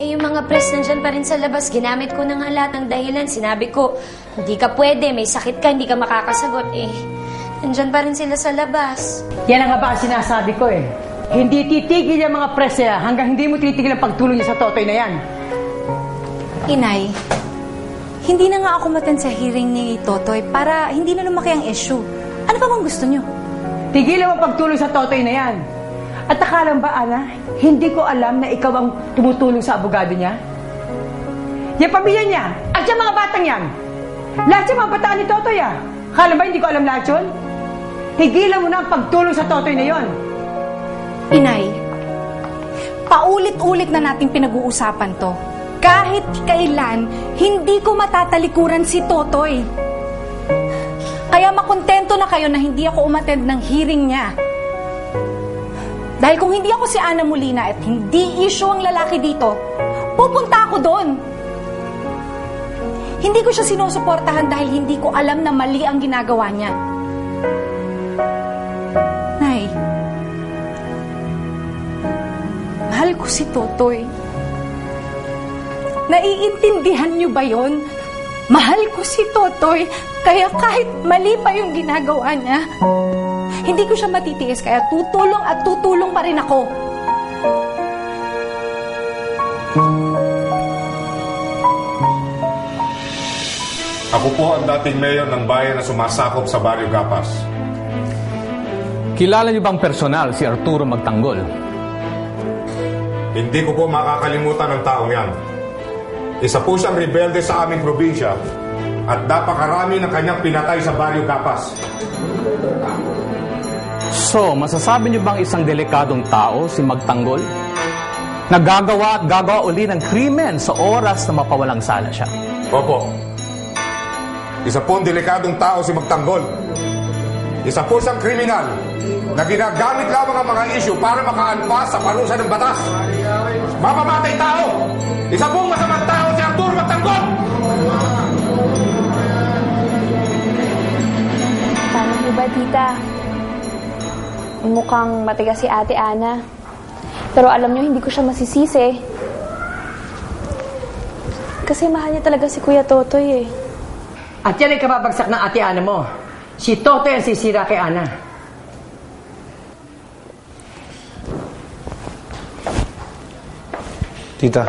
Yung mga press nandyan pa rin sa labas, ginamit ko na nga lahat ng dahilan. Sinabi ko, hindi ka pwede, may sakit ka, hindi ka makakasagot. Nandyan pa rin sila sa labas. Yan ang nga ba ang sinasabi ko eh. Hindi titigil yung mga press nila hanggang hindi mo titigil ang pagtulong niya sa Totoy na yan. Inay, hindi na nga ako maten sa hearing ni Totoy para hindi na lumaki ang issue. Ano pa bang gusto niyo? Tigilan mo pagtulong sa Totoy na yan. At akalang ba, Ana, hindi ko alam na ikaw ang tumutulong sa abogado niya? Yung pamilya niya, at yung mga batang yan. Lahat yung mga bataan ni Totoy Akala ba hindi ko alam lahat yun? Tigilan mo na ang pagtulong sa Totoy na yon. Inay, paulit-ulit na nating pinag-uusapan to. Kahit kailan, hindi ko matatalikuran si Totoy. Kaya makontento na kayo na hindi ako umattend ng hearing niya. Dahil kung hindi ako si Ana Molina at hindi issue ang lalaki dito, pupunta ako doon. Hindi ko siya sinusuportahan dahil hindi ko alam na mali ang ginagawa niya. Nay, mahal ko si Totoy. Naiintindihan niyo ba yon? Mahal ko si Totoy, kaya kahit mali pa yung ginagawa niya, hindi ko siya matitiis, kaya tutulong at tutulong pa rin ako. Ako po ang dating mayor ng bayan na sumasakop sa Barrio Gapas. Kilala niyo bang personal si Arturo Magtanggol? Hindi ko po makakalimutan ang taong yan. Isa po siyang rebelde sa aming probinsya at napakarami ng kanyang pinatay sa Barrio Gapas. So, masasabi niyo bang isang delikadong tao si Magtanggol? Nagagawa at gagawa uli ng krimen sa oras na mapawalang sala siya. Opo. Isa pong delikadong tao si Magtanggol. Isa po siyang kriminal na ginagamit lamang ang mga isyu para makaanpas sa parusa ng batas. Mamamatay tao! Isa pong masamang tao si Arturo Magtanggol! Tama po ba, tita? Mukhang matigas si Ate Ana. Pero alam niyo, hindi ko siya masisisi. Kasi mahal niya talaga si Kuya Totoy At yan ay kababagsak ng Ate Ana mo. Si Totoy ang sisira kay Ana. Tita,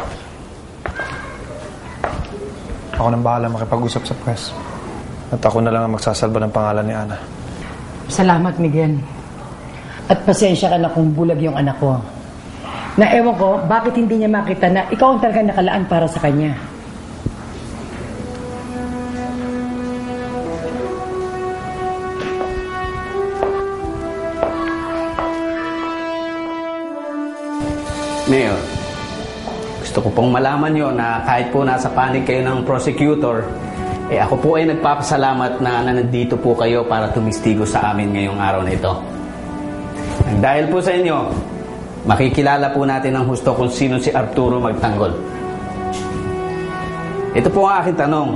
ako nang bahala makipag-usap sa press. At ako na lang ang magsasalba ng pangalan ni Ana. Salamat, Miguel. At pasensya ka na kung bulag yung anak ko. Na ewan ko, bakit hindi niya makita na ikaw ang talagang nakalaan para sa kanya. Mayor, gusto ko pong malaman nyo na kahit po nasa panig kayo ng prosecutor, ako po ay nagpapasalamat na nandito po kayo para tumistigo sa amin ngayong araw na ito. Dahil po sa inyo, makikilala po natin ng husto kung sino si Arturo Magtanggol. Ito po ang aking tanong.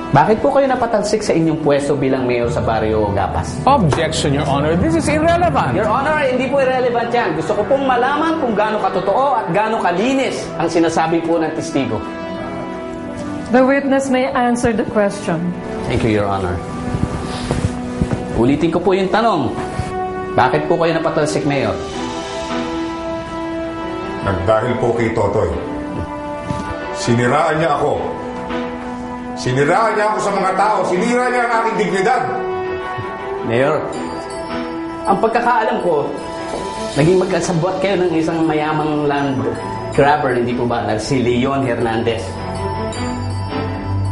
Bakit po kayo napatalsik sa inyong pwesto bilang mayor sa Barrio Gapas? Objection, Your Honor. This is irrelevant. Your Honor, hindi po irrelevant yan. Gusto ko pong malaman kung gaano katotoo at gaano kalinis ang sinasabi po ng testigo. The witness may answer the question. Thank you, Your Honor. Ulitin ko po yung tanong. Bakit po kayo napatalsik, Mayor? Nagdahil po kay Totoy. Siniraan niya ako. Siniraan niya ako sa mga tao. Sinira niya ang aking dignidad. Mayor, ang pagkakaalam ko, naging magkasabwat kayo ng isang mayamang land grabber, hindi po ba? Si Leon Hernandez.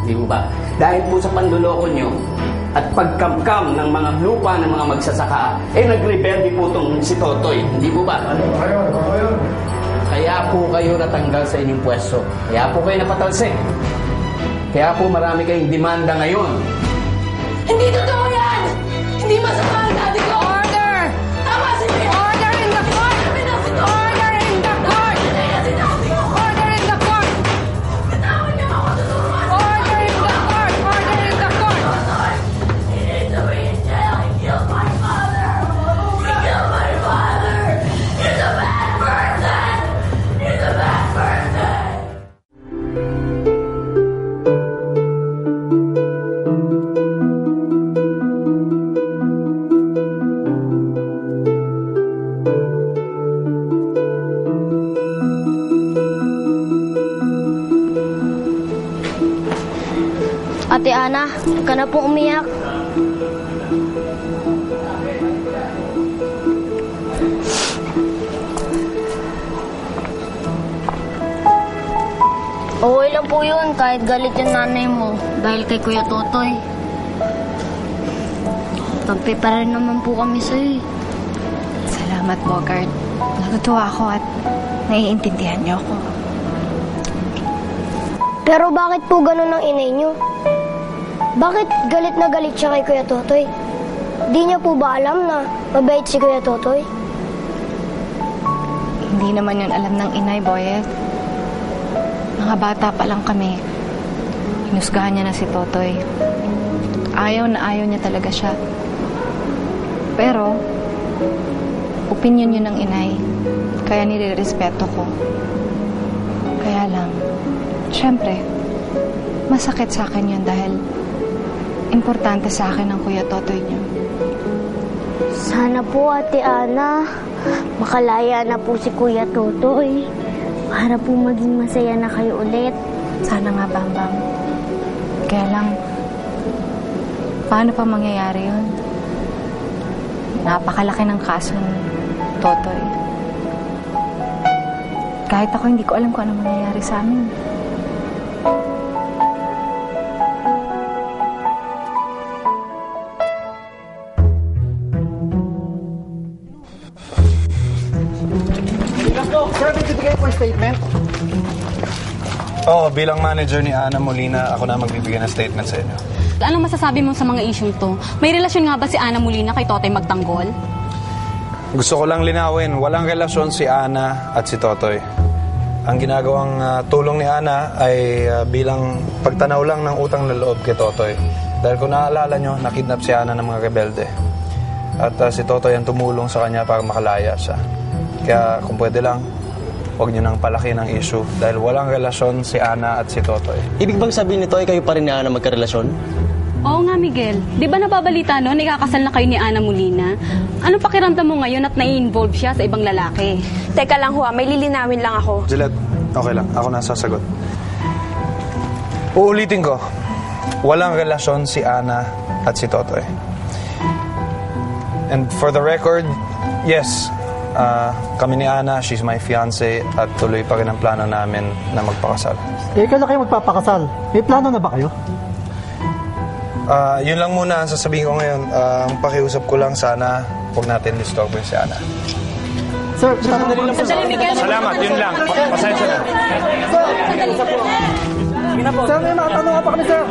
Hindi po ba? Dahil po sa panduloko nyo at pagkamkam ng mga lupa ng mga magsasaka, nagrebelde po itong si Totoy. Hindi po ba? Kaya po kayo natanggal sa inyong pwesto. Kaya po kayo napatalsik. Kaya po marami kayong demanda ngayon. Hindi totoo yan! Hindi masama ang dati ko! Order! Tama si Mayor! Order in the court! Order in the court! Order in the court! Bitawan niyo ako, tutulungan! Order in the court! Order in the court! He needs to be in jail! He killed my father! He killed my father! He's a bad person! He's a bad person! ka na po umiyak. Okay lang po yun, kahit galit yung nanay mo dahil kay Kuya Totoy. Pagpi pa rin naman po kami sa'yo. Salamat, Bogart. Natutuwa ako at naiintindihan niyo ako. Pero bakit po ganun ang inay niyo? Bakit galit na galit siya kay Kuya Totoy? Di niya po ba alam na mabait si Kuya Totoy? Hindi naman yun alam ng inay, Boyet. Mga bata pa lang kami. Hinusgahan niya na si Totoy. Ayaw na ayaw niya talaga siya. Pero, opinion yun ng inay. Kaya nilirespeto ko. Kaya lang, syempre, masakit sa akin yun dahil importante sa akin ang Kuya Totoy niyo. Sana po, Ate Ana, makalaya na po si Kuya Totoy para po maging masaya na kayo ulit. Sana nga, Bambang. Kaya lang, paano pa mangyayari yun? Napakalaki ng kaso ng Totoy. Kahit ako, hindi ko alam kung ano mangyayari sa amin. Sir, bibigay po yung statement? Oo, bilang manager ni Ana Molina, ako na magbibigay ng statement sa inyo. Anong masasabi mo sa mga isyong to? May relasyon nga ba si Ana Molina kay Totoy Magtanggol? Gusto ko lang linawin, walang relasyon si Ana at si Totoy. Ang ginagawang tulong ni Ana ay bilang pagtanaw lang ng utang na loob kay Totoy. Dahil kung naaalala nyo, nakidnap si Ana ng mga rebelde. At si Totoy ang tumulong sa kanya para makalaya siya. Kaya kung pwede lang, huwag nyo nang palaki ng issue dahil walang relasyon si Ana at si Totoy. Ibig bang sabihin nito ay kayo pa rin ni Ana magkarelasyon? Oo nga, Miguel. Di ba nababalita noon, ikakasal na kayo ni Ana Molina? Anong pakiramdam mo ngayon at nai-involve siya sa ibang lalaki? Teka lang, Hua. May lilinawin lang ako. Gillette, okay lang. Ako na sasagot. Uulitin ko, walang relasyon si Ana at si Totoy. And for the record, yes, kami ni Ana, she's my fiancé at tuloy pa rin ang plano namin na magpakasal. Eh, kailan kayo magpapakasal? May plano na ba kayo? Yun lang muna ang sasabihin ko ngayon. Ang pakiusap ko lang, sana huwag natin disturbo si Ana. Sir, sandali lang po. Salamat, yun lang. Pasensya na. Sir, may mga tanong pa kami, sir.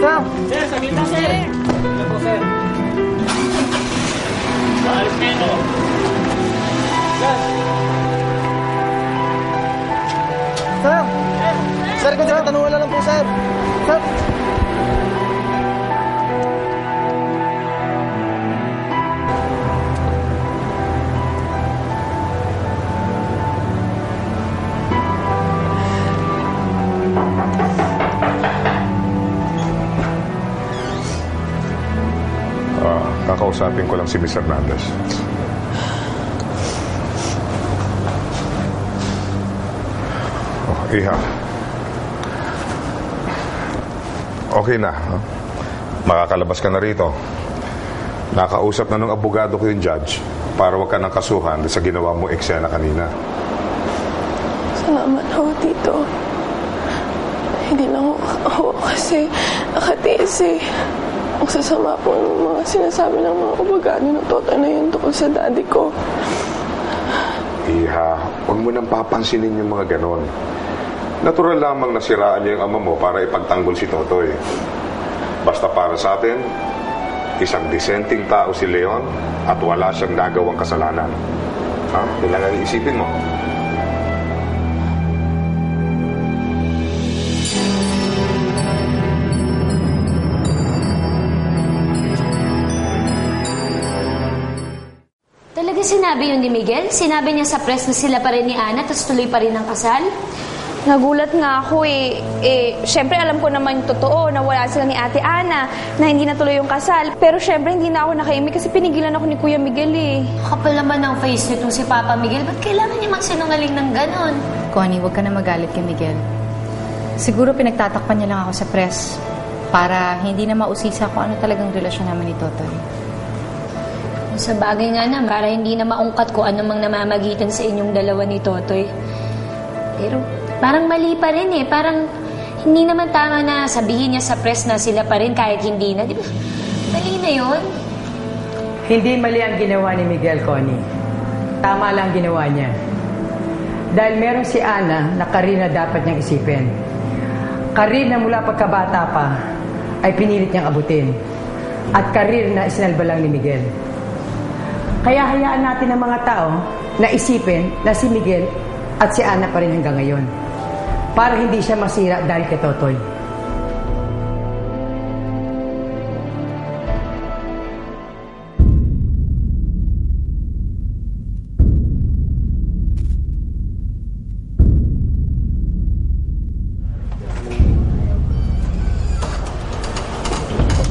Sir! Sir, saglit na, sir. Ano po, sir? Maalis na ito. Sir! Sir, kung tanong lang po, sir. Sir! Kakausapin ko lang si Miss Hernandez. Iha. Okay na. Makakalabas ka na rito. Nakausap na ng abogado ko yung judge para wag ka nang kasuhan sa ginawa mo eksena kanina. Salamat ho, Tito. Hindi lang ako kasi nakatiis eh. Ang sasama po ng mga sinasabi ng mga abogado ng Totoy na yun tungkol sa daddy ko. Iha, huwag mo nang papansinin yung mga ganon. Natural lamang nasiraan niya yung ama mo para ipagtanggol si Totoy. Basta para sa atin, isang disenteng tao si Leon at wala siyang nagawang kasalanan. Ha? Kailangan iisipin mo. Talaga sinabi yun ni Miguel? Sinabi niya sa press na sila pa rin ni Ana tapos tuloy pa rin ang kasal? Nagulat nga ako eh. Syempre alam ko naman yung totoo na wala sila ni Ate Ana, na hindi natuloy yung kasal. Pero syempre hindi na ako nakaimik kasi pinigilan ako ni Kuya Miguel eh. Kapal naman ang face nitong si Papa Miguel. Ba't kailangan niya magsinungaling ng ganon? Connie, huwag ka na magalit kay Miguel. Siguro pinagtatakpan niya lang ako sa press para hindi na mausisa kung ano talagang relasyon namin ni Totoy. Sa bagay nga na, para hindi na maungkat ko ano mang namamagitan sa inyong dalawa ni Totoy. Pero parang mali pa rin eh. Parang hindi naman tama na sabihin niya sa press na sila pa rin kahit hindi na. Di ba? Mali na yun. Hindi mali ang ginawa ni Miguel, Connie. Tama lang ginawa niya. Dahil meron si Ana na karir na dapat niyang isipin. Karir na mula pagkabata pa ay pinilit niyang abutin. At karir na isinalba lang ni Miguel. Kaya hayaan natin ang mga tao na isipin na si Miguel at si Ana pa rin hanggang ngayon. Para hindi siya masira dahil kay Totoy.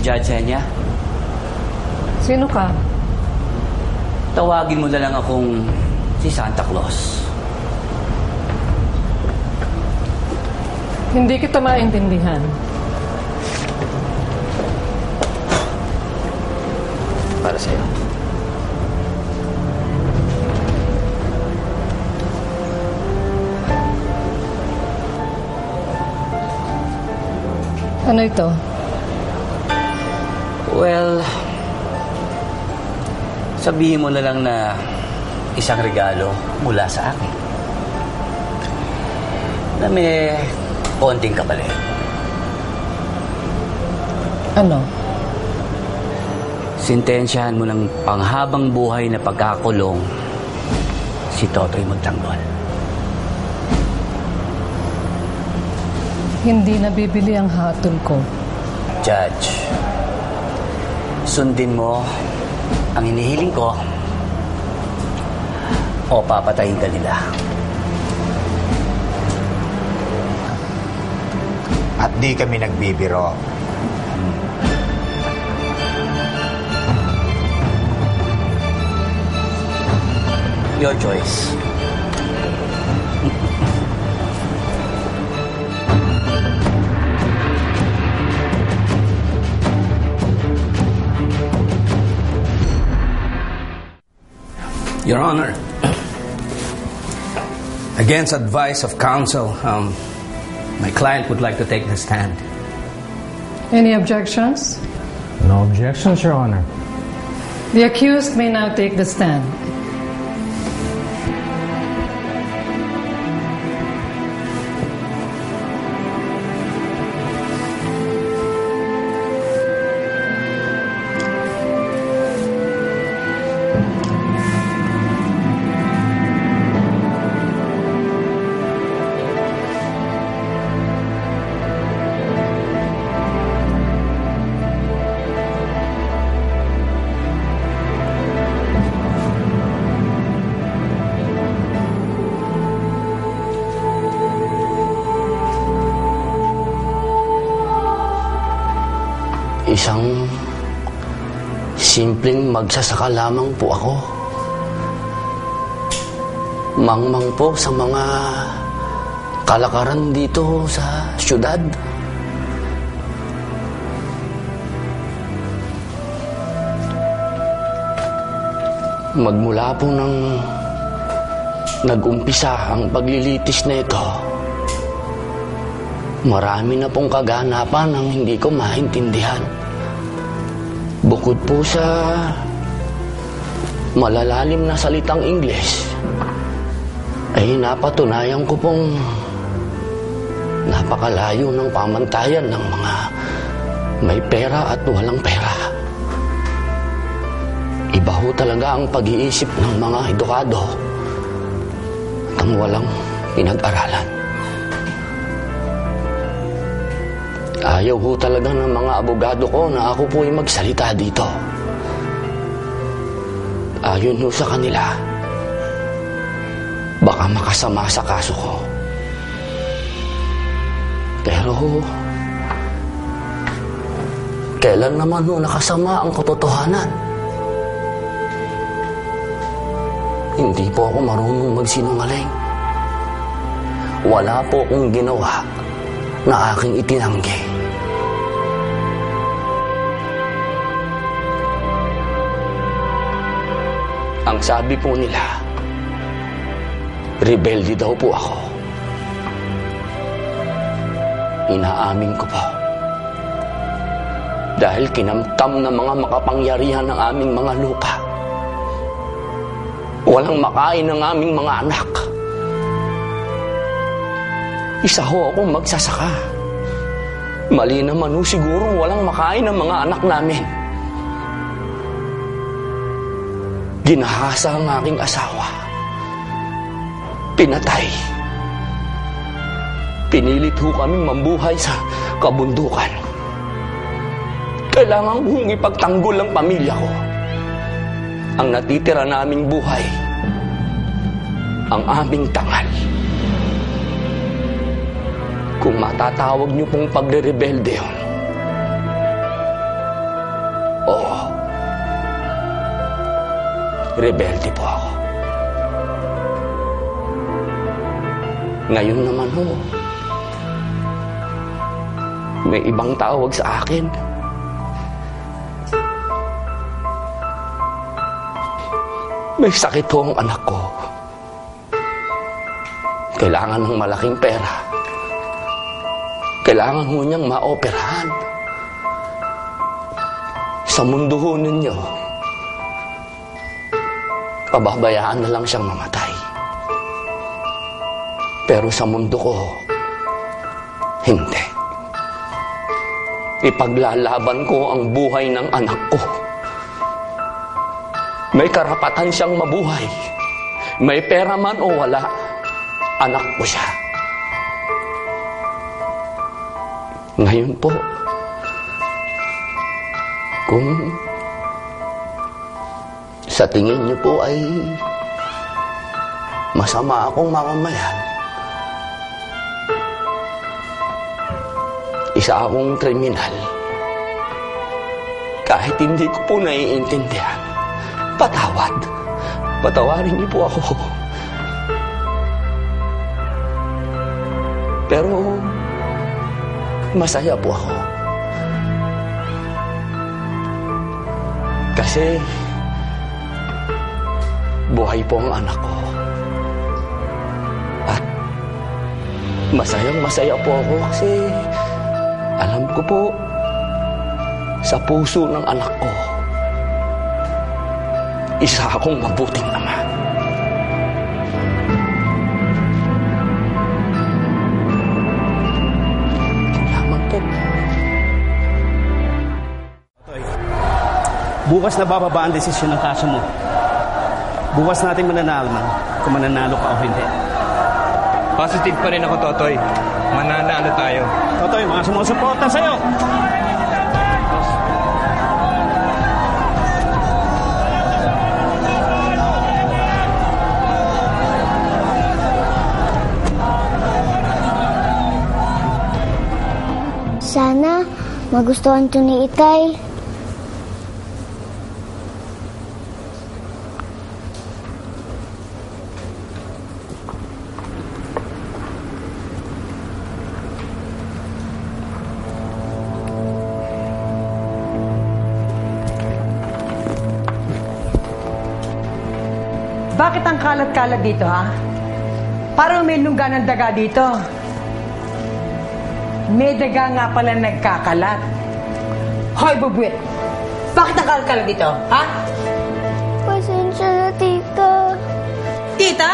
Judge Enya, Sino ka? tawagin mo na lang akong si Santa Claus. Hindi kita maintindihan. Para sa'yo. Ano ito? Well, sabihin mo na lang na isang regalo mula sa akin. Na may konting kapalit. Ano? Sintensyahan mo ng panghabang buhay na pagkakulong si Totoy Magtanggol. Hindi nabibili ang hatol ko. Judge, sundin mo ang hinihiling ko o papatayin ka nila. At di kami nagbibiro. Your choice. Your Honor, against advice of counsel, my client would like to take the stand. Any objections? No objections, Your Honor. The accused may now take the stand. Isang simpleng magsasaka lamang po ako. Mangmang po sa mga kalakaran dito sa syudad. Magmula po nang nag-umpisa ang paglilitis na ito, marami na pong kaganapan ang hindi ko maintindihan. Bukod po sa malalalim na salitang Ingles, ay napatunayan ko pong napakalayo ng pamantayan ng mga may pera at walang pera. Iba ho talaga ang pag-iisip ng mga edukado at ang walang pinag-aralan. Ayaw ho talaga ng mga abogado ko na ako po ay magsalita dito. Ayon ho sa kanila, baka makasama sa kaso ko. Pero kailan naman ho nakasama ang katotohanan? Hindi po ako marunong magsinungaling. Wala po akong ginawa na aking itinanggi. Ang sabi po nila, rebelde daw po ako. Inaamin ko po. Dahil kinamtam ng mga makapangyarihan ng aming mga lupa. Walang makain ng aming mga anak. Isa ho akong magsasaka. Mali naman ho siguro walang makain ng mga anak namin. Ginahasa ang aking asawa. Pinatay. Pinilit ho kaming mambuhay sa kabundukan. Kailangan kong ipagtanggol ang pamilya ko. Ang natitira naming buhay, ang aming tangal. Kung matatawag niyo pong pagre-rebelde yun, oo, rebelde po ako. Ngayon naman ho, may ibang tawag sa akin. May sakit ho ang anak ko. Kailangan ng malaking pera. Kailangan ho niyang maoperahan. Sa mundo ho ninyo, pababayaan na lang siyang mamatay. Pero sa mundo ko, hindi. Ipaglalaban ko ang buhay ng anak ko. May karapatan siyang mabuhay. May pera man o wala, anak ko siya. Ngayon po, kung sa tingin niyo po ay masama akong mamamayan, isa akong kriminal, kahit hindi ko po naiintindihan, patawad. Patawarin niyo po ako. Pero masaya po ako. Kasi buhay po ang anak ko. At masayang-masaya po ako kasi alam ko po sa puso ng anak ko, isa akong mabuting ama. Salamat po. Bukas na bababa ang desisyon ng kaso mo. Bukas natin mananalaman kung mananalo ka o hindi. Positive pa rin ako, Totoy. Mananalo tayo. Totoy, mga sumusuporta sa'yo. Sana magustuhan to ni Itay. Bakit ang kalat-kalat dito, ha? Parang may lungga ng daga dito. May daga nga pala nagkakalat. Hoy, Bubwit! Bakit ang kalat-kalat dito, ha? Pasensya na, tita. Tita?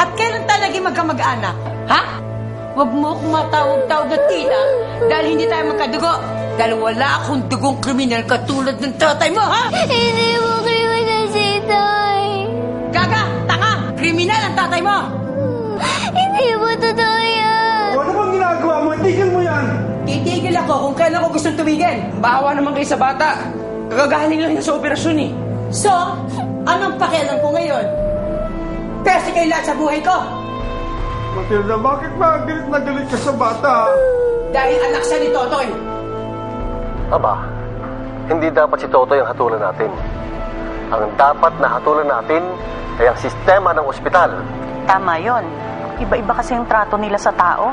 At kailan tayo naging magkamag-anak, ha? Huwag mo akong matawag-tawag na tita dahil hindi tayo magkadugo. Dahil wala akong dugong kriminal katulad ng tatay mo, ha? Hindi mo kriminal si Itay. Gaga! Tanga! Kriminal ang tatay mo! Hindi mo totoo yan. Ano bang ginagawa mo? Tigil mo yan! Titigil ako kung kailan ko gustong tumigil. Bawa naman kayo sa bata. Kagagaling lang niya sa operasyon eh. So, anong pakialam ko ngayon? Pesi kayo lahat sa buhay ko. Matilda, bakit ba galit na galit ka sa bata? Dahil anak siya ni Totoy. Aba, hindi dapat si Totoy ang hatulan natin. Ang dapat na hatulan natin ay ang sistema ng ospital. Tama yon. Iba-iba kasi yung trato nila sa tao.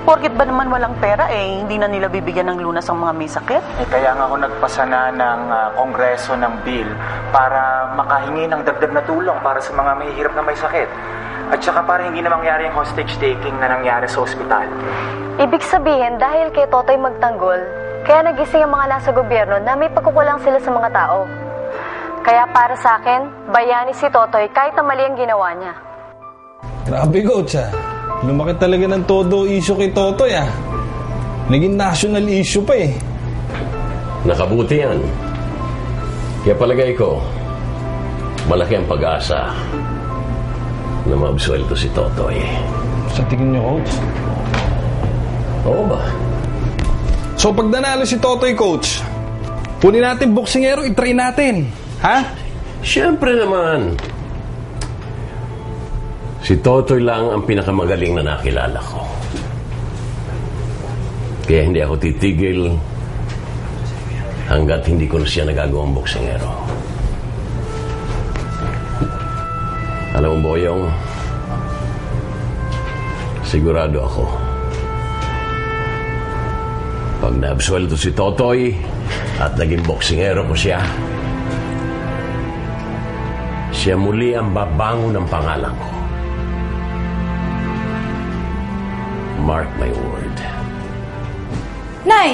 Porkit ba naman walang pera, hindi na nila bibigyan ng lunas ang mga may sakit? Kaya nga ako nagpasana ng kongreso ng bill para makahingi ng dagdag na tulong para sa mga mahihirap na may sakit. At saka para hindi na mangyari yung hostage taking na nangyari sa ospital. Ibig sabihin, dahil kay Totoy magtanggol, kaya nagising ang mga nasa gobyerno na may pagkukulang sila sa mga tao. Kaya para sa akin, bayani si Totoy kahit na mali ang ginawa niya. Grabe, Coach, Lumaki talaga ng todo issue kay Totoy, Naging national issue pa, Nakabuti yan. Kaya palagay ko, malaki ang pag-asa na maabsuelto si Totoy. Sa tingin niyo, Coach? Oo ba? So pag nanalo si Totoy, Coach, punin natin boksingero, i-try natin. Ha? Siyempre naman. Si Totoy lang ang pinakamagaling na nakilala ko. Kaya hindi ako titigil hanggat hindi ko na siya nagagawang boksingero. Alam mo, Boyong, sigurado ako, pag naabsuelto si Totoy at naging boksingero ko siya, siya muli ang babangon ng pangalan ko. Mark my word. Nay!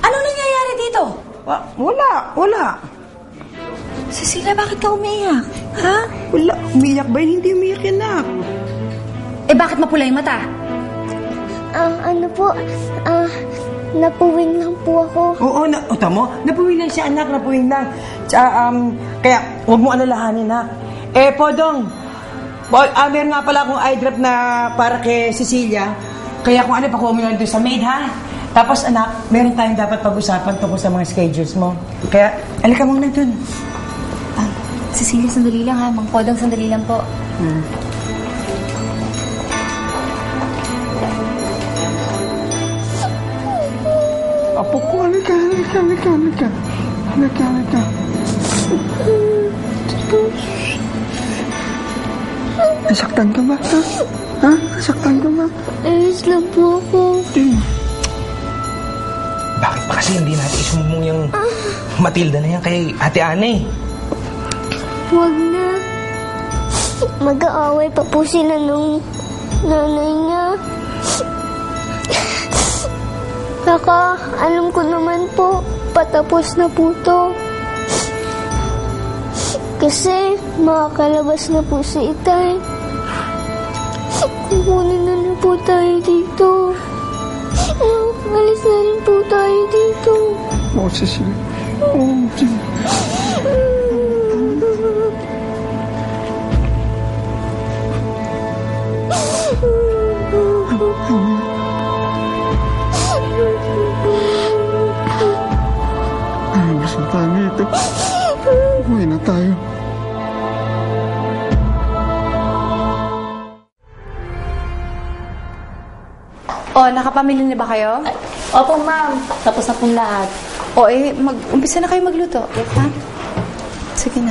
Ano nangyayari dito? Wala. Cecilia, bakit ka umiyak? Ha? Wala. Umiyak ba? Hindi umiyak yan, nak. Bakit mapula yung mata? Napuwing lang po ako. Oo, tamo? Napuwing lang siya, anak. Napuwing lang. Kaya, huwag mo alalahanin, nak. Podong, meron nga pala akong eye drop na para kay Cecilia. Kaya kung pakuha mo yun doon sa maid, ha? Tapos, anak, meron tayong dapat pag-usapan tungkol sa mga schedules mo. Kaya, alika muna doon. Cecilia, sandali lang ha. Mang Podong, sandali lang po. Apo ko, halika. Nasaktan ka ba? Ha? Nasaktan ka ba? Ayos lang po ako. Bakit pa kasi hindi natin isumbong yung Matilda na yan kay Ate Ana Huwag na. Mag-aaway pa po sila nung nanay niya. Saka, alam ko naman po, patapos na po to. Kasi, makakalabas na po si Itay. Kukunin na po tayo dito. Alis na rin po tayo dito. Cecilia. Alis na tayo dito. Uwi na tayo. Nakapamilya na ba kayo? Opo, ma'am. Tapos na pong lahat. Mag-umpisa na kayo magluto. Ha? Sige na.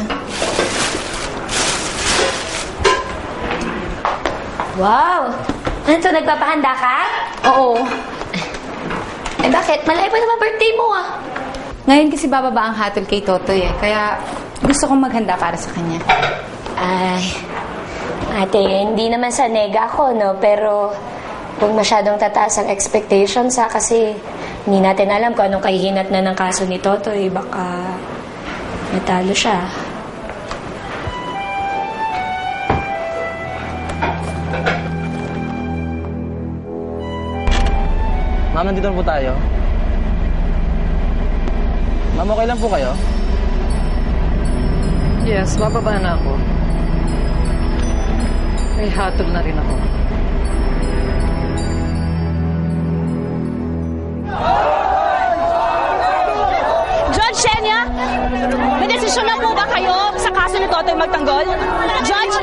Wow! Ano to, nagpapahanda ka? Oo. Bakit? Malay pa naman birthday mo, Ngayon kasi bababa ang hatol kay Totoy, Kaya gusto kong maghanda para sa kanya. Ay, ate, hindi naman sa nega ako, no? Pero huwag masyadong tataas ang expectations, kasi hindi natin alam kung anong kahihinat na ng kaso ni Totoy. Baka matalo siya. Ma'am, nandito na po tayo. Ma'am, okay lang po kayo? Yes, bababa na ako. May hatol na rin ako. Judge Shenya, may desisyon na po ba kayo sa kaso ni Totoy magtanggol? Judge,